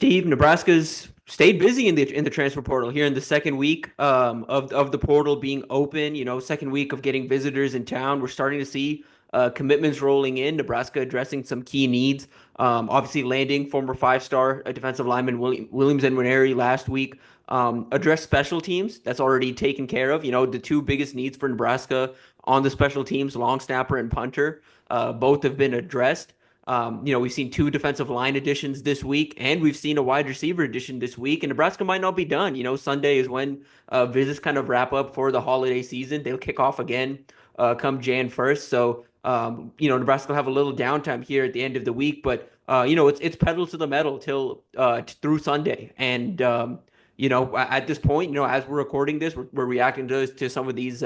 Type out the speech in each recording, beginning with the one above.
Steve, Nebraska's stayed busy in the transfer portal here in the second week of the portal being open. Second week of getting visitors in town. We're starting to see commitments rolling in. Nebraska addressing some key needs. Obviously, landing former five-star defensive lineman Williams and Nwaneri last week. Address special teams. That's already taken care of. The two biggest needs for Nebraska on the special teams, long snapper and punter, both have been addressed. We've seen two defensive line additions this week, and we've seen a wide receiver addition this week. And Nebraska might not be done. Sunday is when visits kind of wrap up for the holiday season. They'll kick off again come Jan 1st. So, Nebraska will have a little downtime here at the end of the week, but it's pedal to the metal till through Sunday. And at this point, as we're recording this, we're reacting to some of these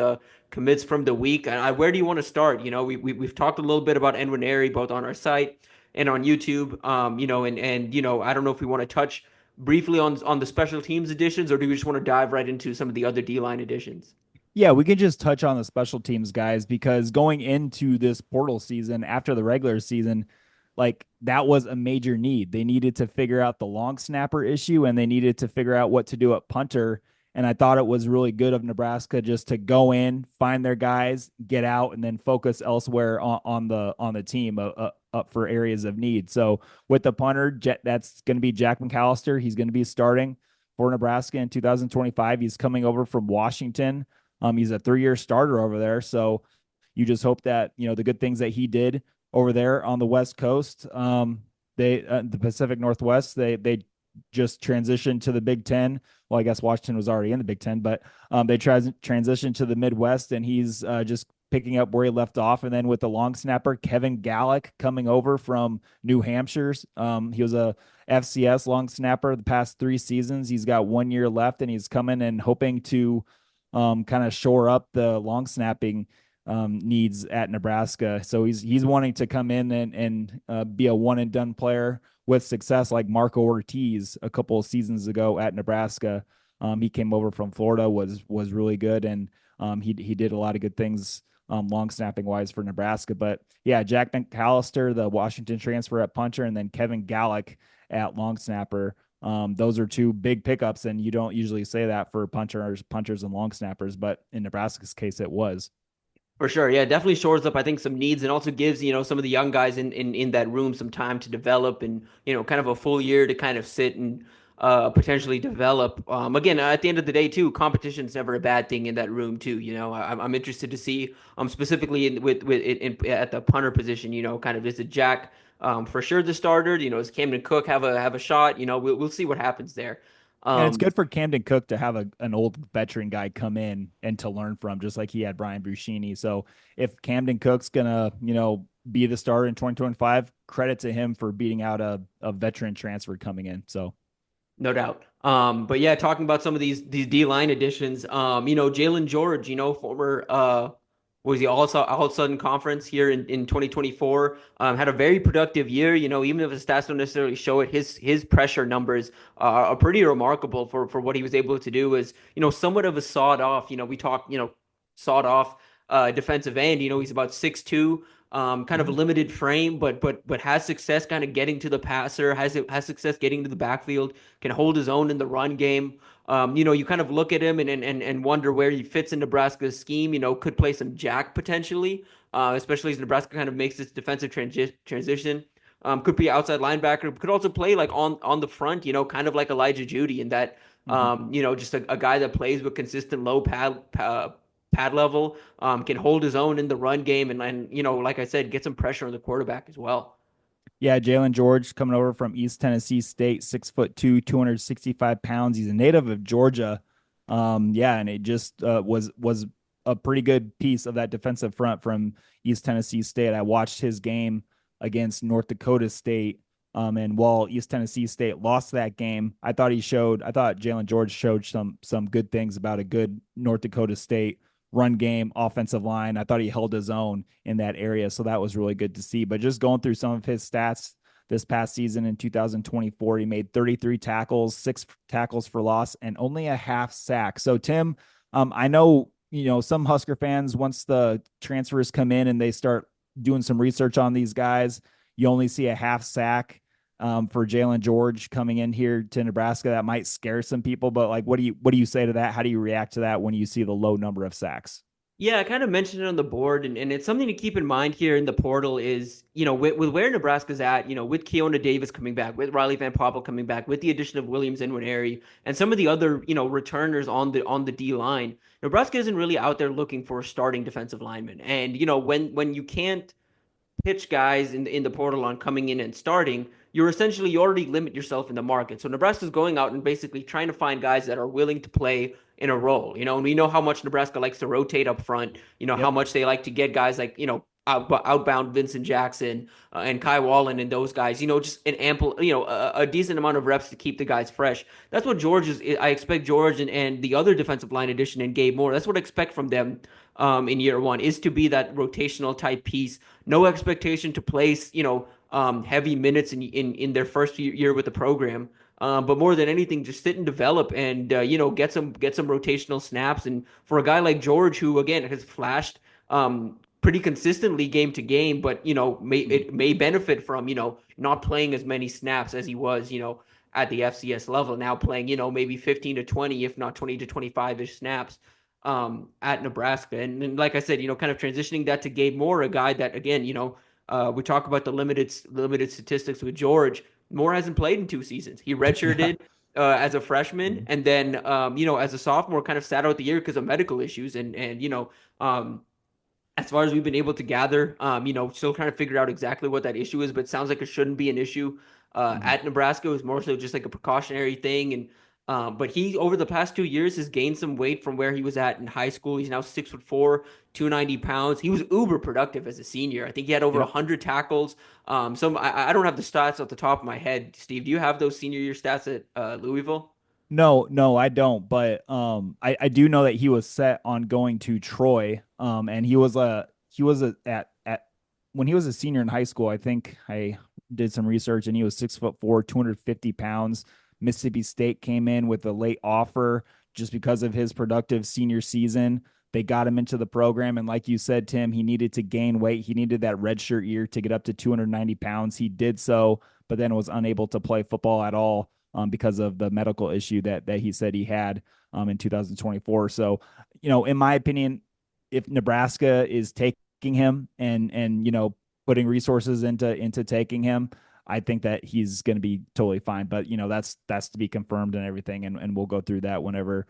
commits from the week. And where do you want to start? We've talked a little bit about Nwaneri both on our site and on YouTube. I don't know if we want to touch briefly on the special teams additions, or do we just want to dive right into some of the other D line additions? Yeah, we can just touch on the special teams guys because going into this portal season after the regular season, like that was a major need. They needed to figure out the long snapper issue and they needed to figure out what to do at punter. And I thought it was really good of Nebraska just to go in, find their guys, get out, and then focus elsewhere on the team up for areas of need. So with the punter, that's going to be Jack McAllister. He's going to be starting for Nebraska in 2025. He's coming over from Washington. He's a 3-year starter over there. So you just hope that, the good things that he did over there on the West Coast, the Pacific Northwest, they just transitioned to the Big Ten. Well, I guess Washington was already in the Big Ten, but they transitioned to the Midwest, and he's just picking up where he left off. And then with the long snapper, Kevin Gallick coming over from New Hampshire's. He was a FCS long snapper the past 3 seasons. He's got 1 year left, and he's coming and hoping to kind of shore up the long snapping needs at Nebraska. So he's wanting to come in and be a one and done player with success, like Marco Ortiz a couple of seasons ago at Nebraska. He came over from Florida, was really good, and he did a lot of good things long snapping wise for Nebraska. But yeah, Jack McAllister, the Washington transfer at punter, and then Kevin Gallick at long snapper. Those are two big pickups, and you don't usually say that for punters and long snappers, but in Nebraska's case, it was. For sure. Yeah, definitely shores up, I think, some needs and also gives, some of the young guys in that room some time to develop and, kind of a full year to kind of sit and potentially develop. Again, at the end of the day, too, competition is never a bad thing in that room, too. I'm interested to see specifically at the punter position, kind of is it Jack for sure the starter? Does Camden Cook have a shot? We'll see what happens there. And it's Um, good for Camden Cook to have an old veteran guy come in and to learn from, just like he had Brian Buscini. So if Camden Cook's gonna, be the starter in 2025, credit to him for beating out a veteran transfer coming in. So No doubt. But yeah, talking about some of these D line additions, Jalen George, former was he all Southern Conference here in 2024, had a very productive year. Even if the stats don't necessarily show it, his pressure numbers are pretty remarkable for what he was able to do. As somewhat of a sawed off. We talk, sawed off defensive end. He's about 6'2". Kind of a mhm. limited frame, but has success kind of getting to the passer, has success getting to the backfield, can hold his own in the run game. You kind of look at him and wonder where he fits in Nebraska's scheme. Could play some jack potentially, especially as Nebraska kind of makes this defensive transition. Could be outside linebacker, could also play like on the front. Kind of like Elijah Judy in that. Mhm. Just a guy that plays with consistent low pad level, can hold his own in the run game, and like I said, get some pressure on the quarterback as well. Yeah, Jalen George coming over from East Tennessee State, 6'2", 265 pounds. He's a native of Georgia. Yeah, and it just was a pretty good piece of that defensive front from East Tennessee State. I watched his game against North Dakota State. And while East Tennessee State lost that game, I thought Jalen George showed some good things about a good North Dakota State run game, offensive line. I thought he held his own in that area. So that was really good to see. But just going through some of his stats this past season in 2024, he made 33 tackles, 6 tackles for loss, and only a half sack. So, Tim, I know, some Husker fans, once the transfers come in and they start doing some research on these guys, you only see a half sack. for Jalen George coming in here to Nebraska. That might scare some people, but like, what do you say to that? How do you react to that when you see the low number of sacks? Yeah, I kind of mentioned it on the board, and it's something to keep in mind here in the portal is, with where Nebraska's at, with Keona Davis coming back, with Riley Van Poppel coming back, with the addition of Williams and Nwaneri, and some of the other, returners on the D line, Nebraska isn't really out there looking for a starting defensive lineman. And, when you can't pitch guys in the portal on coming in and starting, you already limit yourself in the market. So Nebraska's going out and basically trying to find guys that are willing to play in a role, and we know how much Nebraska likes to rotate up front, how Yep. much they like to get guys like, outbound Vincent Jackson and Kai Wallen and those guys, just an ample, a decent amount of reps to keep the guys fresh. That's what George is. I expect George and the other defensive line addition and Gabe Moore. That's what I expect from them in year one, is to be that rotational type piece. No expectation to place, heavy minutes in their first year with the program. But more than anything, just sit and develop and get some rotational snaps. And for a guy like George, who again has flashed pretty consistently game to game, but Mhm. it may benefit from not playing as many snaps as he was at the FCS level. Now playing maybe 15 to 20, if not 20 to 25 ish snaps at Nebraska. And like I said, kind of transitioning that to Gabe Moore, a guy that again, we talk about the limited statistics with George. Moore hasn't played in 2 seasons. He Yeah. redshirted as a freshman, Mhm. and then as a sophomore, kind of sat out the year because of medical issues. And um, as far as we've been able to gather, still trying to figure out exactly what that issue is, but it sounds like it shouldn't be an issue Mhm. at Nebraska. It was more so just like a precautionary thing. And but he over the past 2 years has gained some weight from where he was at in high school. He's now 6'4", 290 pounds. He was uber productive as a senior. I think he had over Yep. 100 tackles. I don't have the stats off the top of my head. Steve, do you have those senior year stats at Louisville? No, no, I don't. But I do know that he was set on going to Troy. And he was at when he was a senior in high school. I think I did some research, and he was 6'4", 250 pounds. Mississippi State came in with a late offer just because of his productive senior season. They got him into the program, and like you said, Tim, he needed to gain weight. He needed that redshirt year to get up to 290 pounds. He did so, but then was unable to play football at all because of the medical issue that he said he had in 2024. So, in my opinion, if Nebraska is taking him and putting resources into taking him, I think that he's going to be totally fine. But that's to be confirmed and everything, and we'll go through that whenever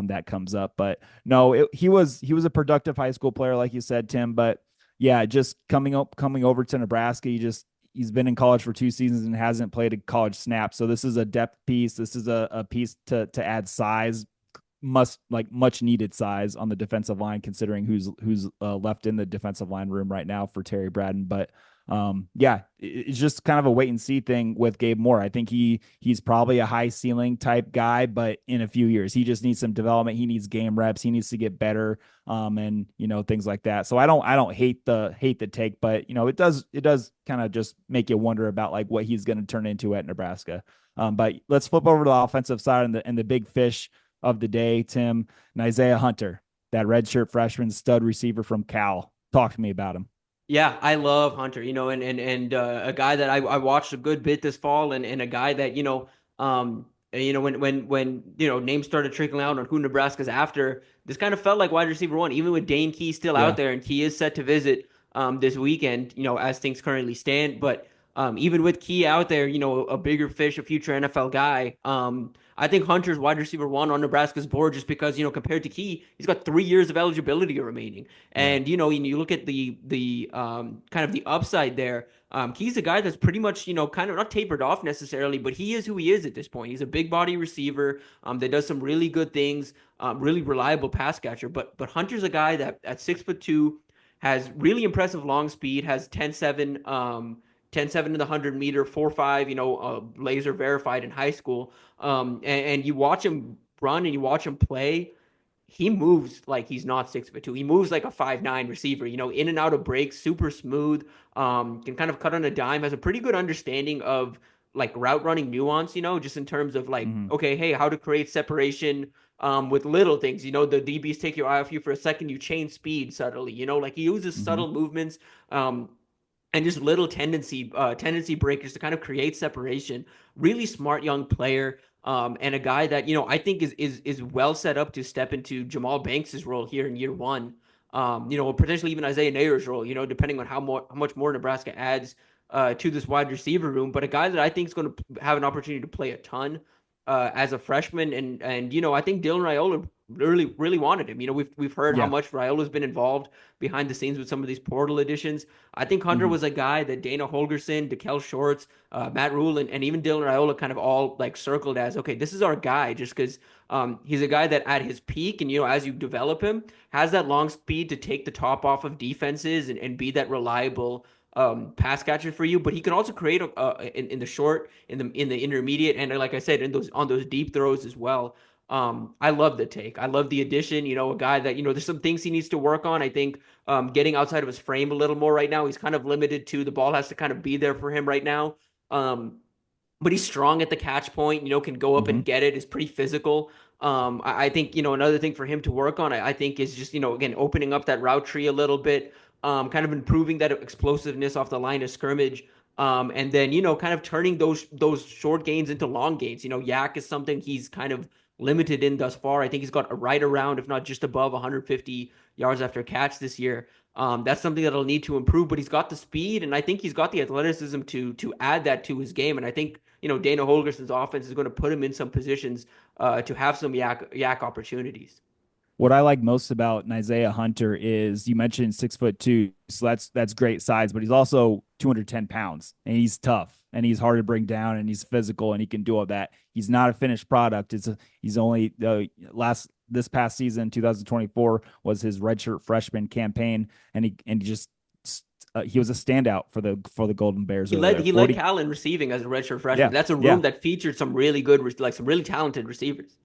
that comes up. But no, he was a productive high school player, like you said, Tim. But yeah, just coming over to Nebraska, he's been in college for 2 seasons and hasn't played a college snap. So this is a depth piece. This is a piece to add size, much needed size on the defensive line, considering who's left in the defensive line room right now for Terry Braden. But yeah, it's just kind of a wait and see thing with Gabe Moore. I think he's probably a high ceiling type guy, but in a few years, he just needs some development. He needs game reps. He needs to get better, and things like that. So I don't hate the take, but it does kind of just make you wonder about like what he's going to turn into at Nebraska. But let's flip over to the offensive side and the big fish of the day, Tim, and Isaiah Hunter, that redshirt freshman stud receiver from Cal. Talk to me about him. Yeah, I love Hunter, and a guy that I watched a good bit this fall, and a guy that when names started trickling out on who Nebraska's after, this kind of felt like wide receiver one, even with Dane Key still out Yeah. there, and Key is set to visit this weekend, as things currently stand. But even with Key out there, a bigger fish, a future NFL guy. I think Hunter's wide receiver one on Nebraska's board just because, compared to Key, he's got 3 years of eligibility remaining. Yeah. And you look at the kind of the upside there. He's a guy that's pretty much kind of not tapered off necessarily, but he is who he is at this point. He's a big body receiver that does some really good things, really reliable pass catcher. But Hunter's a guy that at 6'2" has really impressive long speed, has 10.7 10.7 in the 100 meter, 4.5, laser verified in high school. And you watch him run and you watch him play, he moves like he's not 6'2". He moves like a 5'9" receiver, in and out of breaks, super smooth, can kind of cut on a dime, has a pretty good understanding of like route running nuance, just in terms of like, Mm-hmm. okay, hey, how to create separation with little things. The DBs take your eye off you for a second, you change speed subtly, like he uses Mm-hmm. subtle movements. Um, and just little tendency breakers to kind of create separation. Really smart young player, and a guy that I think is well set up to step into Jamal Banks's role here in year one. Potentially even Isaiah Nayer's role. Depending on how much more Nebraska adds to this wide receiver room. But a guy that I think is going to have an opportunity to play a ton as a freshman, and I think Dylan Raiola really wanted him. We've heard how Yeah. much Raiola's been involved behind the scenes with some of these portal additions. I think Hunter Mm-hmm. was a guy that Dana Holgerson, DeKel Shorts, Matt Rule, and even Dylan Raiola kind of all like circled as, okay, this is our guy, just because he's a guy that at his peak and as you develop him, has that long speed to take the top off of defenses and be that reliable pass catcher for you. But he can also create in the short, in the intermediate, and like I said, in those on those deep throws as well. I love the take. I love the addition. A guy that there's some things he needs to work on. I think getting outside of his frame a little more right now. He's kind of limited to the ball has to kind of be there for him right now. Um, but he's strong at the catch point, can go up Mm-hmm. and get it, is pretty physical. I think, another thing for him to work on, I think is just, again, opening up that route tree a little bit, kind of improving that explosiveness off the line of scrimmage. And then, kind of turning those short gains into long gains. Yak is something he's kind of limited in thus far. I think he's got a right around, if not just above 150 yards after catch this year. That's something that'll need to improve, but he's got the speed, and I think he's got the athleticism to add that to his game. And I think Dana Holgerson's offense is going to put him in some positions to have some yak opportunities. What I like most about Isaiah Hunter is you mentioned 6'2", so that's great size, but he's also 210 pounds and he's tough and he's hard to bring down and he's physical and he can do all that. He's not a finished product. He's only this past season, 2024 was his redshirt freshman campaign, and he just he was a standout for the Golden Bears He over led there. he led 40, Cal in receiving as a redshirt freshman. yeah, That's a room yeah, that featured some really good, like some really talented receivers.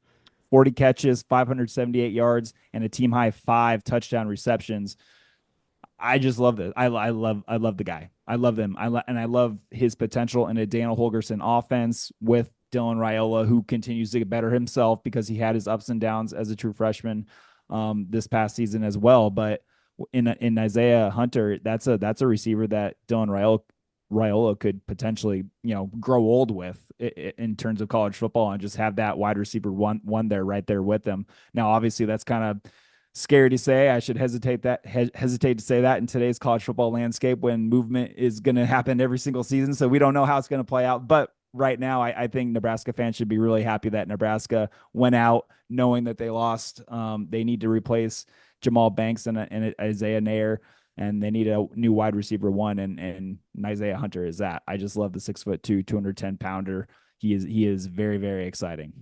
40 catches, 578 yards, and a team high 5 touchdown receptions. I just love this. I love the guy. I love him. And I love his potential in a Daniel Holgerson offense with Dylan Raiola, who continues to get better himself because he had his ups and downs as a true freshman this past season as well. But in Isaiah Hunter, that's a receiver that Dylan Raiola could potentially grow old with in terms of college football and just have that wide receiver one there right there with them. Now, obviously, that's kind of scary to say. I should hesitate to say that in today's college football landscape when movement is going to happen every single season. So we don't know how it's going to play out. But right now, I think Nebraska fans should be really happy that Nebraska went out knowing that they lost. They need to replace Jamal Banks and Isaiah Nair, and they need a new wide receiver one. And Isaiah Hunter is that. I just love the 6'2", 210-pounder. He is very, very exciting.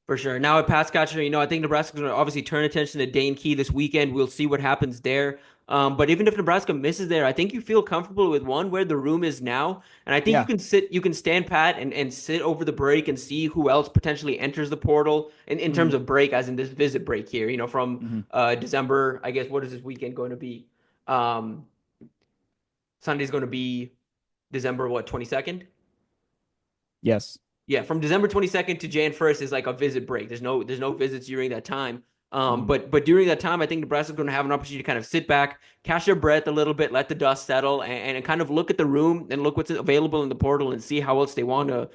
For sure. Now at pass catcher, I think Nebraska's going to obviously turn attention to Dane Key this weekend. We'll see what happens there. But even if Nebraska misses there, I think you feel comfortable with one where the room is now, and I think Yeah. you can stand pat and sit over the break and see who else potentially enters the portal in Mm-hmm. terms of break, as in this visit break here. From Mm-hmm. December. I guess what is this weekend going to be? Um, Sunday's going to be December what 22nd. Yes. Yeah, from December 22nd to Jan 1st is like a visit break. There's no visits during that time. Mm-hmm. But during that time, I think Nebraska's going to have an opportunity to kind of sit back, catch their breath a little bit, let the dust settle, and kind of look at the room and look what's available in the portal and see how else they want to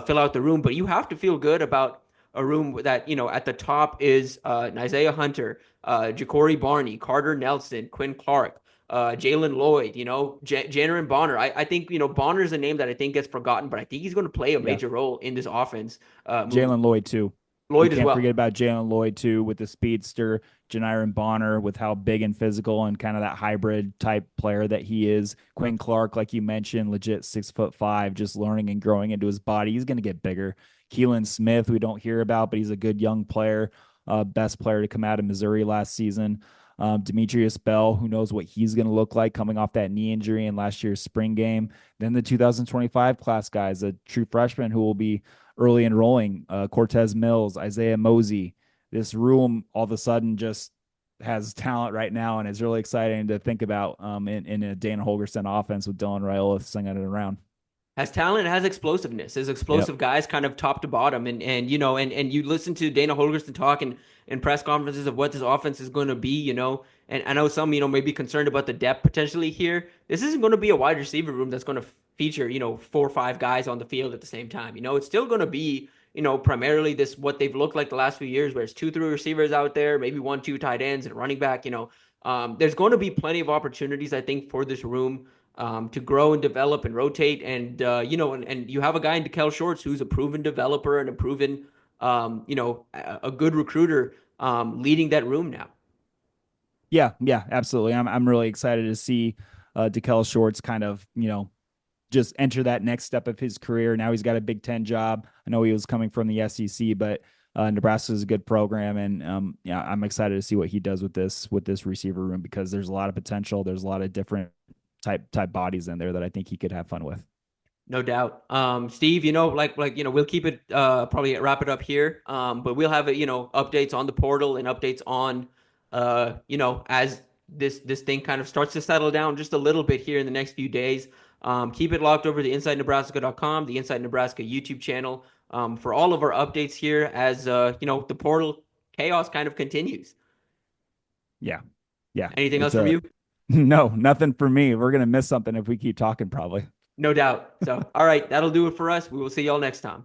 fill out the room. But you have to feel good about a room that at the top is Isaiah Hunter, Ja'Cory Barney, Carter Nelson, Quinn Clark, Jalen Lloyd, Janirin Bonner. I think, Bonner is a name that I think gets forgotten, but I think he's going to play a Yeah. major role in this offense moving. Jalen Lloyd too. We Lloyd as can't forget well. about Jalen Lloyd too with the speedster, Janirin Bonner with how big and physical and kind of that hybrid type player that he is. Quinn Clark, like you mentioned, legit 6'5", just learning and growing into his body. He's going to get bigger. Keelan Smith, we don't hear about, but he's a good young player, best player to come out of Missouri last season. Demetrius Bell, who knows what he's going to look like coming off that knee injury in last year's spring game. Then the 2025 class guys, a true freshman who will be early enrolling, Cortez Mills, Isaiah Mosey. This room all of a sudden just has talent right now, and it's really exciting to think about in a Dana Holgerson offense with Dylan Raiola singing it around. Has talent, has explosiveness. His Yep. explosive guys kind of top to bottom. And you know, and you listen to Dana Holgerson talk in press conferences of what this offense is going to be, you know. And I know some, you know, may be concerned about the depth potentially here. This isn't going to be a wide receiver room that's going to feature, you know, 4 or 5 guys on the field at the same time. You know, it's still going to be, you know, primarily this what they've looked like the last few years, where it's 2, 3 receivers out there, maybe 1, 2 tight ends and running back, you know. There's going to be plenty of opportunities, I think, for this room to grow and develop and rotate. And you know, and you have a guy in DeKel Shorts who's a proven developer and a proven, you know, a good recruiter leading that room now. Yeah, yeah, absolutely. I'm really excited to see DeKel Shorts kind of, just enter that next step of his career. Now he's got a Big Ten job. I know he was coming from the SEC, but Nebraska is a good program, and yeah, I'm excited to see what he does with this receiver room because there's a lot of potential. There's a lot of different type bodies in there that I think he could have fun with. No doubt. Steve, you know, you know, we'll keep it probably wrap it up here. But we'll have it, you know, updates on the portal and updates on you know, as this thing kind of starts to settle down just a little bit here in the next few days. Keep it locked over to InsideNebraska.com, the Inside Nebraska YouTube channel, for all of our updates here as you know, the portal chaos kind of continues. Yeah, yeah. Anything It's else from a you? no, nothing for me. We're gonna miss something if we keep talking, probably. No doubt. So, all right, that'll do it for us. We will see y'all next time.